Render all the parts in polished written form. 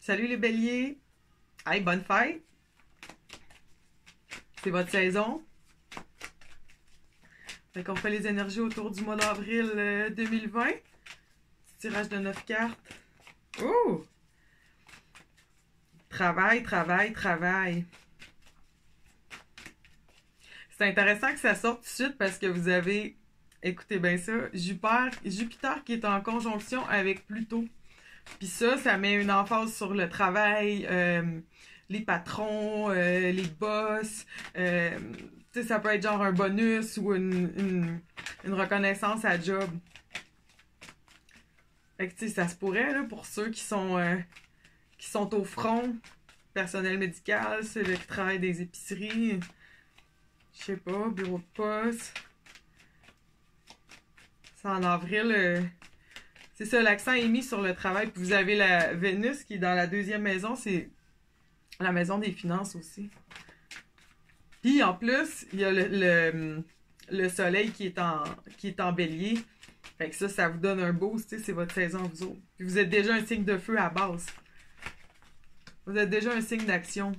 Salut les béliers! Hey, bonne fête! C'est votre saison. Fait qu'on fait les énergies autour du mois d'avril 2020. Petit tirage de 9 cartes. Oh! Travail, travail, travail. C'est intéressant que ça sorte tout de suite parce que vous avez, écoutez bien ça, Jupiter qui est en conjonction avec Pluton. Puis ça met une emphase sur le travail, les patrons, les boss. Tu sais, ça peut être genre un bonus ou une reconnaissance à job. Fait que tu sais, ça se pourrait là, pour ceux qui sont au front, personnel médical, ceux là, qui travaillent des épiceries, je sais pas, bureau de poste. C'est en avril. C'est ça, l'accent est mis sur le travail. Puis vous avez la Vénus qui est dans la deuxième maison, c'est la maison des finances aussi. Puis en plus, il y a le soleil qui est en bélier. Fait que ça vous donne un boost, c'est votre saison vous autres. Puis vous êtes déjà un signe de feu à base. Vous êtes déjà un signe d'action.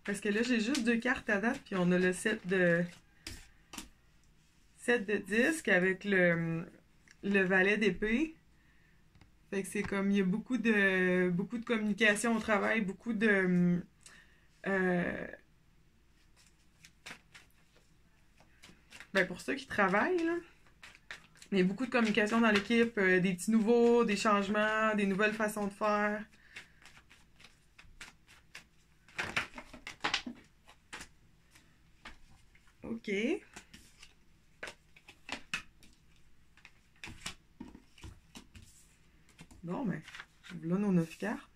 Parce que là, j'ai juste 2 cartes à date, puis on a le set de disques avec le valet d'épée. Fait que c'est comme, il y a beaucoup de communication au travail, beaucoup de... ben pour ceux qui travaillent, là, il y a beaucoup de communication dans l'équipe, des petits nouveaux, des changements, des nouvelles façons de faire. OK. Bon, ben, voilà nos 9 cartes.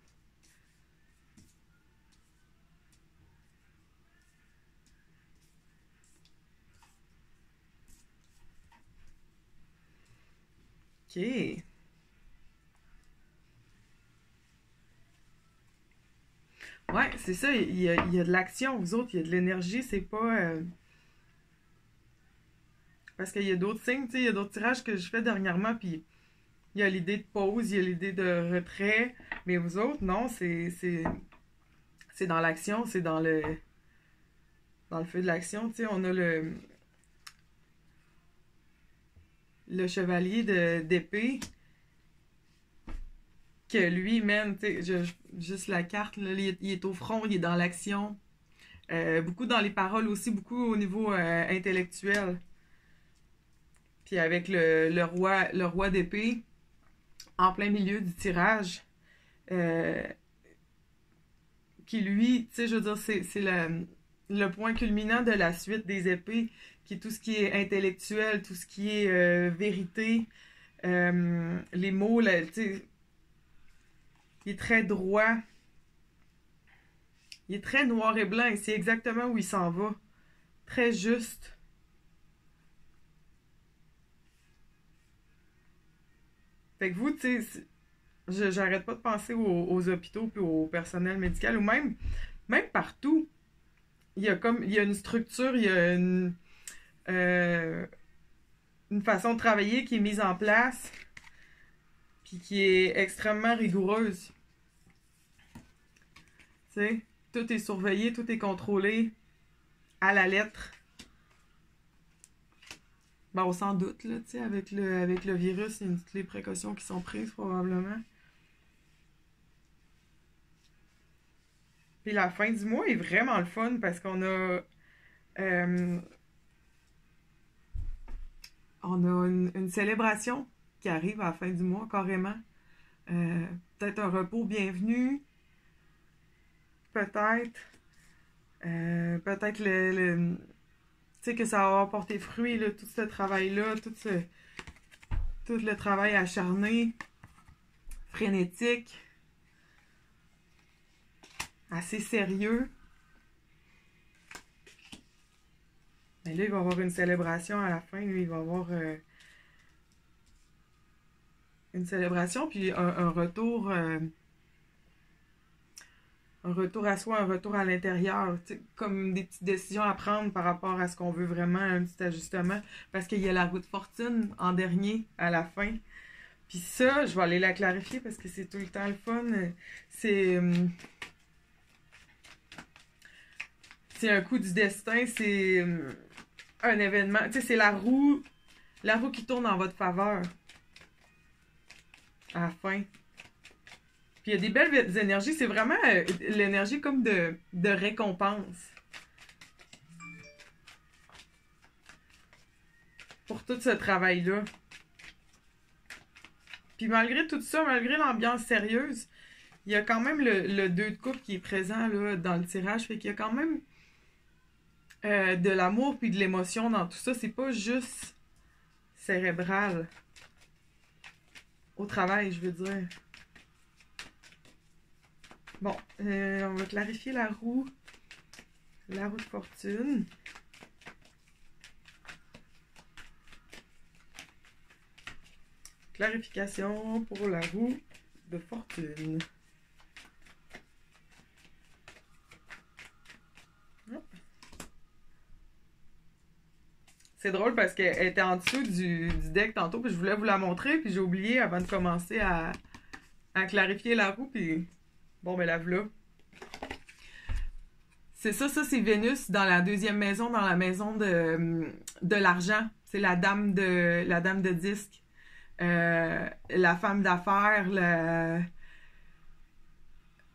OK. Ouais, c'est ça, il y a de l'action, vous autres, il y a de l'énergie, c'est pas... Parce qu'il y a d'autres signes, tu sais, il y a d'autres tirages que je fais dernièrement, puis il y a l'idée de pause, il y a l'idée de retrait, mais vous autres, non, c'est dans l'action, c'est dans le feu de l'action, tu sais, on a le chevalier d'épée, que lui, man, tu sais, juste la carte, là, il est au front, il est dans l'action, beaucoup dans les paroles aussi, beaucoup au niveau intellectuel. Puis avec le roi d'épée, en plein milieu du tirage, euh, qui lui, tu sais, je veux dire, c'est le point culminant de la suite des épées, qui est tout ce qui est intellectuel, tout ce qui est vérité, les mots, tu sais, il est très droit, il est très noir et blanc, et c'est exactement où il s'en va, très juste. Fait que vous, tu sais, j'arrête pas de penser aux hôpitaux puis au personnel médical, ou même partout. Il y a une structure, il y a une façon de travailler qui est mise en place, puis qui est extrêmement rigoureuse. Tu sais, tout est surveillé, tout est contrôlé à la lettre. Ben, on s'en doute, là, tu sais, avec le virus, il y a toutes les précautions qui sont prises, probablement. Puis la fin du mois est vraiment le fun parce qu'on a... euh, on a une célébration qui arrive à la fin du mois, carrément. Peut-être un repos bienvenu. Peut-être. Peut-être tu sais, que ça va porter fruit, là, tout ce travail-là, tout le travail acharné, frénétique, assez sérieux. Mais là, il va y avoir une célébration à la fin. Lui, il va y avoir une célébration, puis un retour un retour à soi, un retour à l'intérieur, comme des petites décisions à prendre par rapport à ce qu'on veut vraiment, un petit ajustement, parce qu'il y a la roue de fortune en dernier, à la fin. Puis ça, je vais aller la clarifier parce que c'est tout le temps le fun. C'est c'est un coup du destin, c'est un événement, tu sais, c'est la roue qui tourne en votre faveur à la fin. Puis il y a des belles énergies, c'est vraiment l'énergie comme de récompense pour tout ce travail-là. Puis malgré tout ça, malgré l'ambiance sérieuse, il y a quand même le 2 de coupe qui est présent là, dans le tirage, fait qu'il y a quand même de l'amour puis de l'émotion dans tout ça. C'est pas juste cérébral. Au travail, je veux dire. Bon, on va clarifier la roue. La roue de fortune. Clarification pour la roue de fortune. C'est drôle parce qu'elle était en dessous du deck tantôt, puis je voulais vous la montrer, puis j'ai oublié avant de commencer à clarifier la roue, puis bon, ben la voilà. C'est ça c'est Vénus dans la deuxième maison, dans la maison de l'argent. C'est la dame de disque. La femme d'affaires,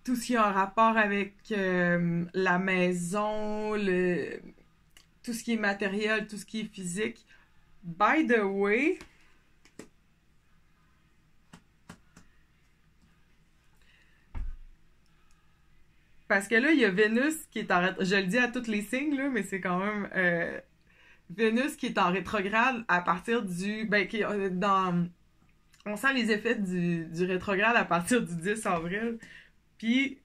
tout ce qui a un rapport avec la maison, tout ce qui est matériel, tout ce qui est physique. By the way, parce que là, il y a Vénus qui est en rétrograde. Je le dis à tous les signes, là, mais c'est quand même Vénus qui est en rétrograde à partir du... Ben, on sent les effets du rétrograde à partir du 10 avril. Puis,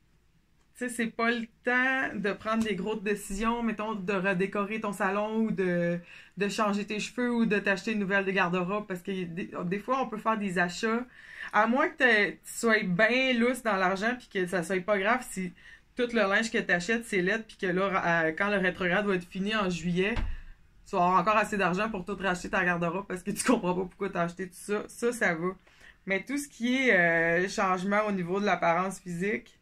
tu sais, c'est pas le temps de prendre des grosses décisions, mettons, de redécorer ton salon ou de changer tes cheveux ou de t'acheter une nouvelle garde-robe parce que des fois, on peut faire des achats. À moins que tu sois bien lousse dans l'argent puis que ça soit pas grave si tout le linge que tu achètes, c'est laid puis que là, quand le rétrograde va être fini en juillet, tu vas avoir encore assez d'argent pour tout racheter ta garde-robe parce que tu comprends pas pourquoi tu as acheté tout ça. Ça va. Mais tout ce qui est changement au niveau de l'apparence physique,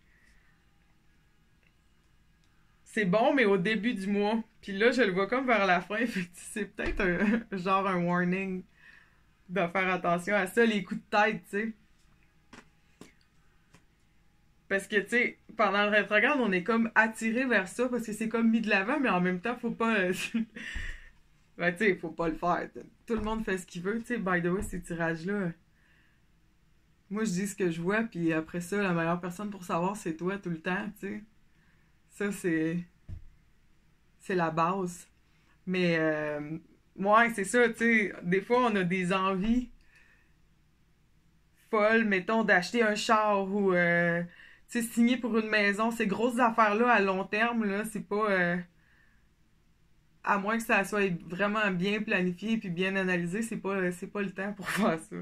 c'est bon, mais au début du mois. Puis là, je le vois comme vers la fin. Fait que c'est peut-être un warning de faire attention à ça, les coups de tête, tu sais. Parce que, tu sais, pendant le rétrograde, on est comme attiré vers ça parce que c'est comme mis de l'avant, mais en même temps, faut pas... ben, tu sais, faut pas le faire. Tout le monde fait ce qu'il veut, tu sais. By the way, ces tirages-là... Moi, je dis ce que je vois, puis après ça, la meilleure personne pour savoir, c'est toi, tout le temps, tu sais. Ça, c'est la base. Mais, ouais, c'est ça, tu sais. Des fois, on a des envies folles, mettons, d'acheter un char ou... tu sais, signer pour une maison, ces grosses affaires-là à long terme, là, c'est pas... à moins que ça soit vraiment bien planifié puis bien analysé, c'est pas le temps pour faire ça.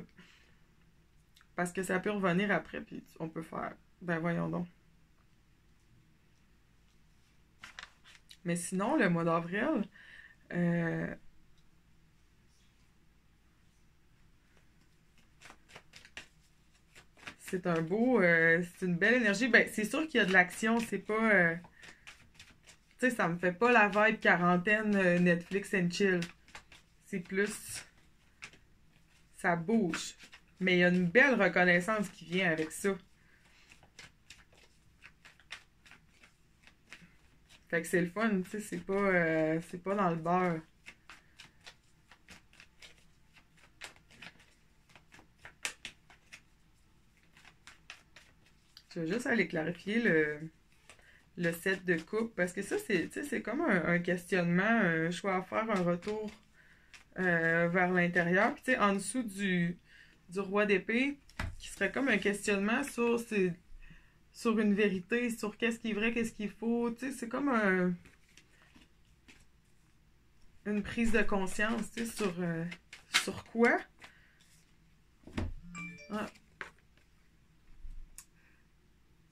Parce que ça peut revenir après, puis on peut faire... Ben voyons donc. Mais sinon, le mois d'avril... c'est un beau... c'est une belle énergie. Ben, c'est sûr qu'il y a de l'action, c'est pas... tu sais, ça me fait pas la vibe quarantaine Netflix and chill. C'est plus... ça bouge. Mais il y a une belle reconnaissance qui vient avec ça. Fait que c'est le fun, tu sais, c'est pas dans le beurre. Je vais juste aller clarifier le set de coupe parce que ça, c'est comme un questionnement, un choix à faire, un retour vers l'intérieur. Puis, tu sais, en dessous du roi d'épée, qui serait comme un questionnement sur une vérité, sur qu'est-ce qui est vrai, qu'est-ce qu'il faut. Tu sais, c'est comme une prise de conscience, tu sais, sur quoi. Ah.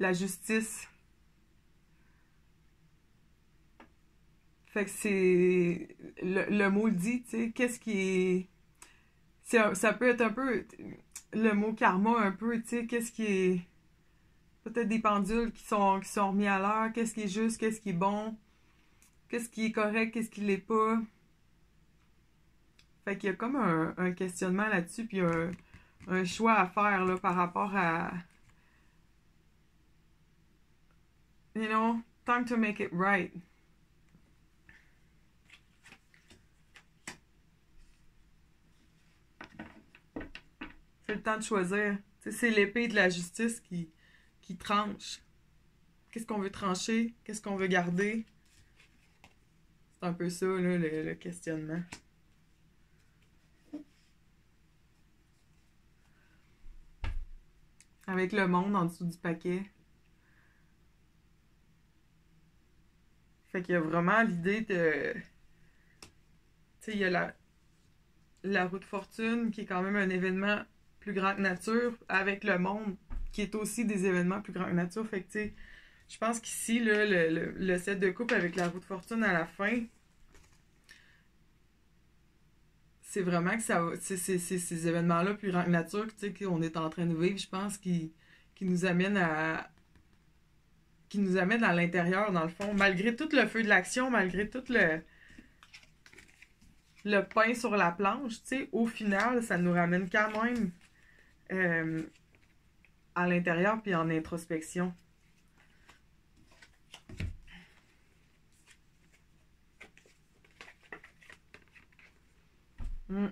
La justice. Fait que c'est... Le mot dit, tu sais, qu'est-ce qui est... ça peut être un peu... Le mot karma, un peu, tu sais, qu'est-ce qui est... Peut-être des pendules qui sont remis à l'heure, qu'est-ce qui est juste, qu'est-ce qui est bon, qu'est-ce qui est correct, qu'est-ce qui l'est pas. Fait qu'il y a comme un questionnement là-dessus, puis un choix à faire là, par rapport à... You know, time to make it right. C'est le temps de choisir. Tu sais, c'est l'épée de la justice qui tranche. Qu'est-ce qu'on veut trancher? Qu'est-ce qu'on veut garder? C'est un peu ça, là, le questionnement. Avec le monde en dessous du paquet. Fait qu'il y a vraiment l'idée de... Tu sais, il y a la roue de fortune, qui est quand même un événement plus grand que nature, avec le monde, qui est aussi des événements plus grands que nature. Fait que, tu sais, je pense qu'ici, là, le set de coupe avec la roue de fortune à la fin, c'est vraiment que ça va... C'est ces événements-là plus grands que nature, tu sais, qu'on est en train de vivre, je pense, qui nous amènent à... qui nous amène à l'intérieur, dans le fond. Malgré tout le feu de l'action, malgré tout le pain sur la planche, tu sais, au final, ça nous ramène quand même euh, à l'intérieur puis en introspection. Mm.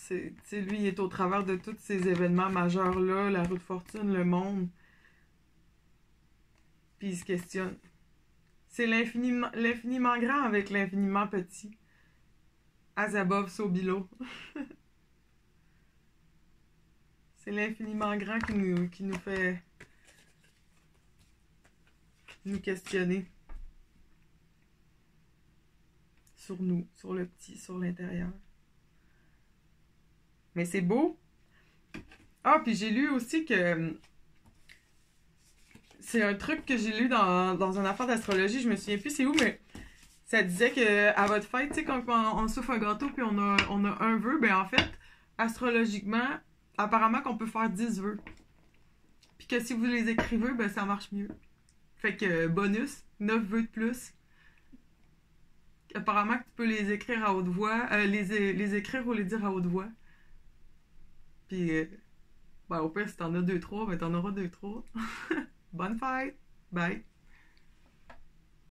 Tu sais, lui, il est au travers de tous ces événements majeurs-là, la roue de fortune, le monde, puis il se questionne. C'est l'infiniment grand avec l'infiniment petit. As above, so below. C'est l'infiniment grand qui nous fait nous questionner sur nous, sur le petit, sur l'intérieur. Mais c'est beau. Ah, puis j'ai lu aussi que c'est un truc que j'ai lu dans une affaire d'astrologie, je me souviens plus c'est où, mais ça disait que à votre fête, tu sais, quand on souffle un gâteau puis on a un vœu, ben en fait, astrologiquement, apparemment qu'on peut faire 10 vœux. Puis que si vous les écrivez, ben ça marche mieux. Fait que bonus, 9 vœux de plus. Apparemment que tu peux les écrire à haute voix, les écrire ou les dire à haute voix. Puis, ben, au pire, si t'en as 2-3, ben t'en auras 2-3. Bonne fête! Bye!